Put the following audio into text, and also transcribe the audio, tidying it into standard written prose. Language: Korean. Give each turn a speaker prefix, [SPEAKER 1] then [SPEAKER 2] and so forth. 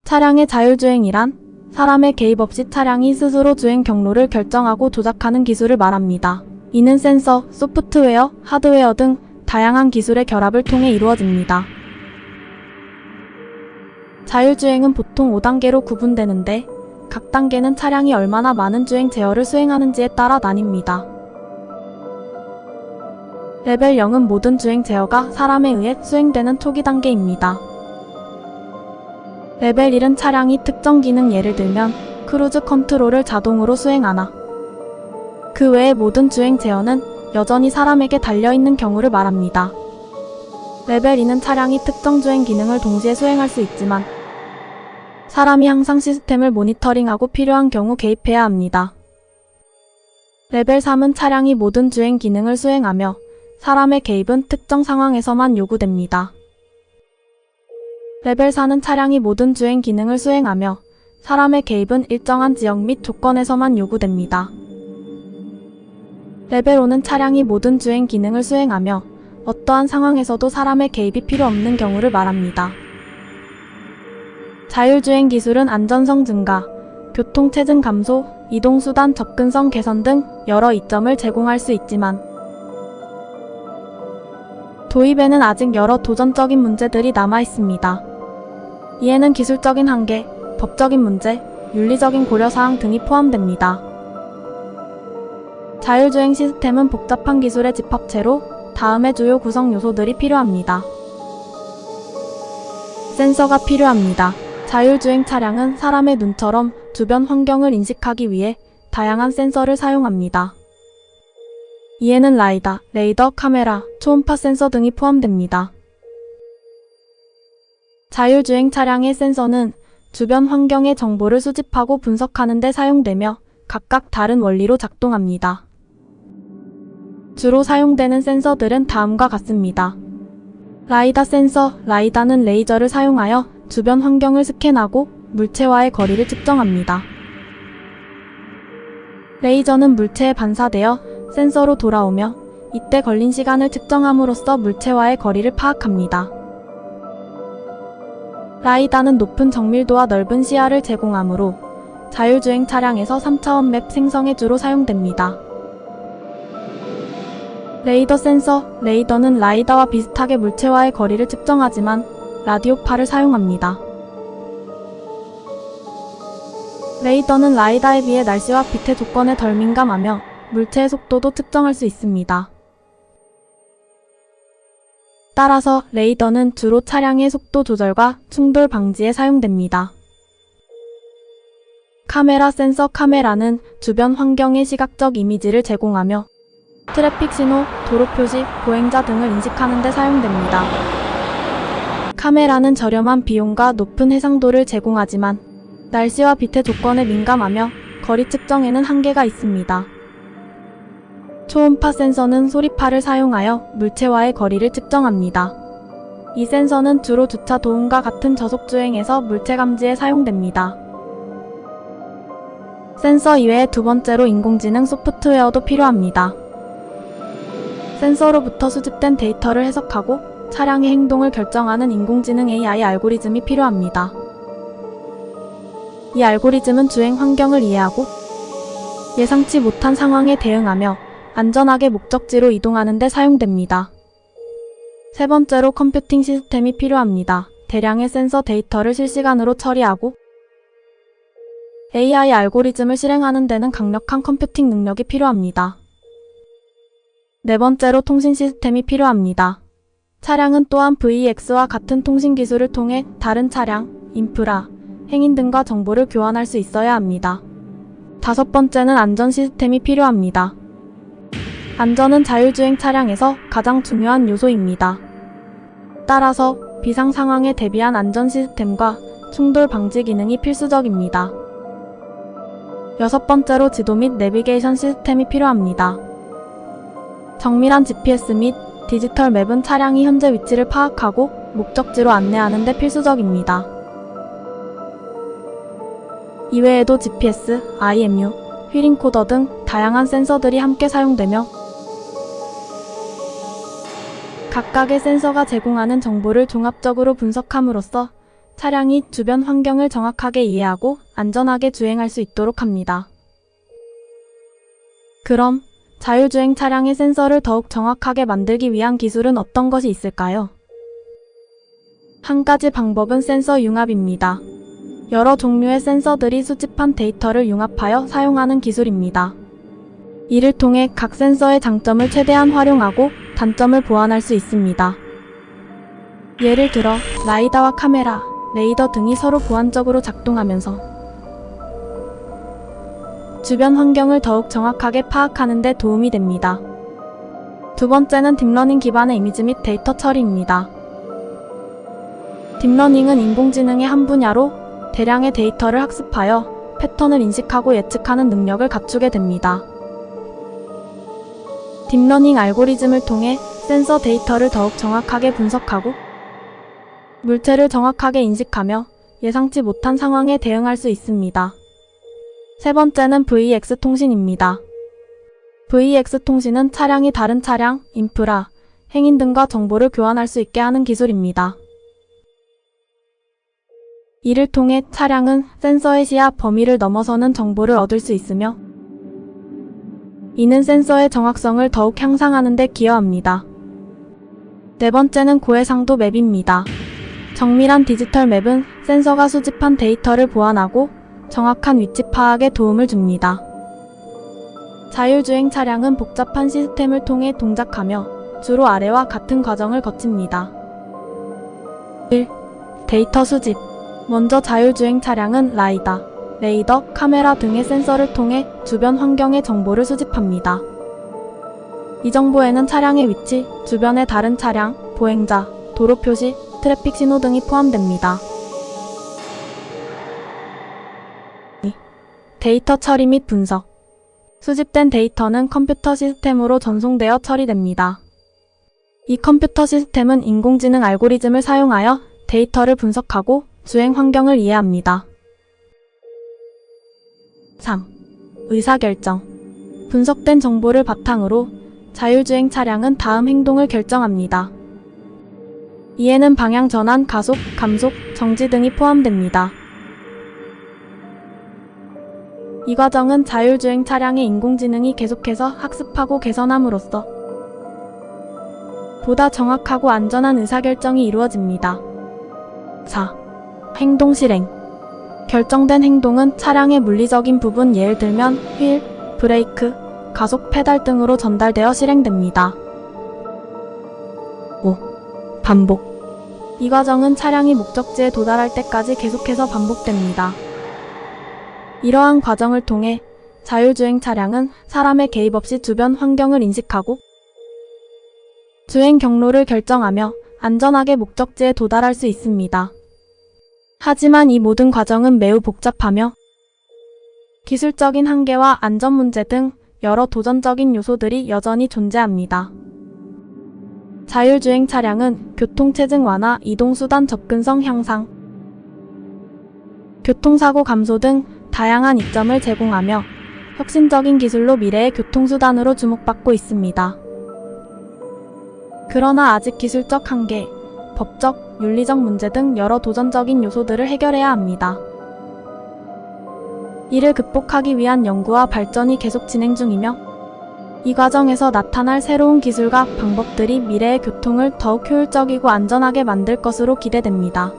[SPEAKER 1] 차량의 자율주행이란 사람의 개입 없이 차량이 스스로 주행 경로를 결정하고 조작하는 기술을 말합니다. 이는 센서, 소프트웨어, 하드웨어 등 다양한 기술의 결합을 통해 이루어집니다. 자율주행은 보통 5단계로 구분되는데 각 단계는 차량이 얼마나 많은 주행 제어를 수행하는지에 따라 나뉩니다. 레벨 0은 모든 주행 제어가 사람에 의해 수행되는 초기 단계입니다. 레벨 1은 차량이 특정 기능, 예를 들면 크루즈 컨트롤을 자동으로 수행하나 그 외의 모든 주행 제어는 여전히 사람에게 달려있는 경우를 말합니다. 레벨 2는 차량이 특정 주행 기능을 동시에 수행할 수 있지만 사람이 항상 시스템을 모니터링하고 필요한 경우 개입해야 합니다. 레벨 3은 차량이 모든 주행 기능을 수행하며 사람의 개입은 특정 상황에서만 요구됩니다. 레벨 4는 차량이 모든 주행 기능을 수행하며 사람의 개입은 일정한 지역 및 조건에서만 요구됩니다. 레벨 5는 차량이 모든 주행 기능을 수행하며 어떠한 상황에서도 사람의 개입이 필요 없는 경우를 말합니다. 자율주행 기술은 안전성 증가, 교통체증 감소, 이동수단 접근성 개선 등 여러 이점을 제공할 수 있지만 도입에는 아직 여러 도전적인 문제들이 남아 있습니다. 이에는 기술적인 한계, 법적인 문제, 윤리적인 고려사항 등이 포함됩니다. 자율주행 시스템은 복잡한 기술의 집합체로 다음의 주요 구성 요소들이 필요합니다. 센서가 필요합니다. 자율주행 차량은 사람의 눈처럼 주변 환경을 인식하기 위해 다양한 센서를 사용합니다. 이에는 라이다, 레이더, 카메라, 초음파 센서 등이 포함됩니다. 자율주행 차량의 센서는 주변 환경의 정보를 수집하고 분석하는 데 사용되며 각각 다른 원리로 작동합니다. 주로 사용되는 센서들은 다음과 같습니다. 라이다 센서, 라이다는 레이저를 사용하여 주변 환경을 스캔하고 물체와의 거리를 측정합니다. 레이저는 물체에 반사되어 센서로 돌아오며 이때 걸린 시간을 측정함으로써 물체와의 거리를 파악합니다. 라이다는 높은 정밀도와 넓은 시야를 제공하므로 자율주행 차량에서 3차원 맵 생성에 주로 사용됩니다. 레이더 센서, 레이더는 라이다와 비슷하게 물체와의 거리를 측정하지만 라디오파를 사용합니다. 레이더는 라이다에 비해 날씨와 빛의 조건에 덜 민감하며 물체의 속도도 측정할 수 있습니다. 따라서 레이더는 주로 차량의 속도 조절과 충돌 방지에 사용됩니다. 카메라 센서, 카메라는 주변 환경의 시각적 이미지를 제공하며 트래픽 신호, 도로 표시, 보행자 등을 인식하는 데 사용됩니다. 카메라는 저렴한 비용과 높은 해상도를 제공하지만 날씨와 빛의 조건에 민감하며 거리 측정에는 한계가 있습니다. 초음파 센서는 소리파를 사용하여 물체와의 거리를 측정합니다. 이 센서는 주로 주차 도움과 같은 저속주행에서 물체 감지에 사용됩니다. 센서 이외에 두 번째로 인공지능 소프트웨어도 필요합니다. 센서로부터 수집된 데이터를 해석하고 차량의 행동을 결정하는 인공지능 AI 알고리즘이 필요합니다. 이 알고리즘은 주행 환경을 이해하고 예상치 못한 상황에 대응하며 안전하게 목적지로 이동하는 데 사용됩니다. 세 번째로 컴퓨팅 시스템이 필요합니다. 대량의 센서 데이터를 실시간으로 처리하고 AI 알고리즘을 실행하는 데는 강력한 컴퓨팅 능력이 필요합니다. 네 번째로 통신 시스템이 필요합니다. 차량은 또한 VX와 같은 통신 기술을 통해 다른 차량, 인프라, 행인 등과 정보를 교환할 수 있어야 합니다. 다섯 번째는 안전 시스템이 필요합니다. 안전은 자율주행 차량에서 가장 중요한 요소입니다. 따라서 비상 상황에 대비한 안전 시스템과 충돌 방지 기능이 필수적입니다. 여섯 번째로 지도 및 내비게이션 시스템이 필요합니다. 정밀한 GPS 및 디지털 맵은 차량이 현재 위치를 파악하고 목적지로 안내하는 데 필수적입니다. 이외에도 GPS, IMU, 휠인코더 등 다양한 센서들이 함께 사용되며 각각의 센서가 제공하는 정보를 종합적으로 분석함으로써 차량이 주변 환경을 정확하게 이해하고 안전하게 주행할 수 있도록 합니다. 그럼 자율주행 차량의 센서를 더욱 정확하게 만들기 위한 기술은 어떤 것이 있을까요? 한 가지 방법은 센서 융합입니다. 여러 종류의 센서들이 수집한 데이터를 융합하여 사용하는 기술입니다. 이를 통해 각 센서의 장점을 최대한 활용하고 단점을 보완할 수 있습니다. 예를 들어 라이다와 카메라, 레이더 등이 서로 보완적으로 작동하면서 주변 환경을 더욱 정확하게 파악하는 데 도움이 됩니다. 두 번째는 딥러닝 기반의 이미지 및 데이터 처리입니다. 딥러닝은 인공지능의 한 분야로 대량의 데이터를 학습하여 패턴을 인식하고 예측하는 능력을 갖추게 됩니다. 딥러닝 알고리즘을 통해 센서 데이터를 더욱 정확하게 분석하고 물체를 정확하게 인식하며 예상치 못한 상황에 대응할 수 있습니다. 세 번째는 VX 통신입니다. VX 통신은 차량이 다른 차량, 인프라, 행인 등과 정보를 교환할 수 있게 하는 기술입니다. 이를 통해 차량은 센서의 시야 범위를 넘어서는 정보를 얻을 수 있으며 이는 센서의 정확성을 더욱 향상하는 데 기여합니다. 네 번째는 고해상도 맵입니다. 정밀한 디지털 맵은 센서가 수집한 데이터를 보완하고 정확한 위치 파악에 도움을 줍니다. 자율주행 차량은 복잡한 시스템을 통해 동작하며 주로 아래와 같은 과정을 거칩니다. 1. 데이터 수집. 먼저 자율주행 차량은 라이다, 레이더, 카메라 등의 센서를 통해 주변 환경의 정보를 수집합니다. 이 정보에는 차량의 위치, 주변의 다른 차량, 보행자, 도로 표시, 트래픽 신호 등이 포함됩니다. 데이터 처리 및 분석. 수집된 데이터는 컴퓨터 시스템으로 전송되어 처리됩니다. 이 컴퓨터 시스템은 인공지능 알고리즘을 사용하여 데이터를 분석하고 주행 환경을 이해합니다. 3. 의사결정. 분석된 정보를 바탕으로 자율주행 차량은 다음 행동을 결정합니다. 이에는 방향 전환, 가속, 감속, 정지 등이 포함됩니다. 이 과정은 자율주행 차량의 인공지능이 계속해서 학습하고 개선함으로써 보다 정확하고 안전한 의사결정이 이루어집니다. 4. 행동 실행. 결정된 행동은 차량의 물리적인 부분 예를 들면 휠, 브레이크, 가속 페달 등으로 전달되어 실행됩니다. 5. 반복. 이 과정은 차량이 목적지에 도달할 때까지 계속해서 반복됩니다. 이러한 과정을 통해 자율주행 차량은 사람의 개입 없이 주변 환경을 인식하고 주행 경로를 결정하며 안전하게 목적지에 도달할 수 있습니다. 하지만 이 모든 과정은 매우 복잡하며 기술적인 한계와 안전 문제 등 여러 도전적인 요소들이 여전히 존재합니다. 자율주행 차량은 교통체증 완화, 이동수단 접근성 향상, 교통사고 감소 등 다양한 이점을 제공하며 혁신적인 기술로 미래의 교통수단으로 주목받고 있습니다. 그러나 아직 기술적 한계, 법적, 윤리적 문제 등 여러 도전적인 요소들을 해결해야 합니다. 이를 극복하기 위한 연구와 발전이 계속 진행 중이며 이 과정에서 나타날 새로운 기술과 방법들이 미래의 교통을 더욱 효율적이고 안전하게 만들 것으로 기대됩니다.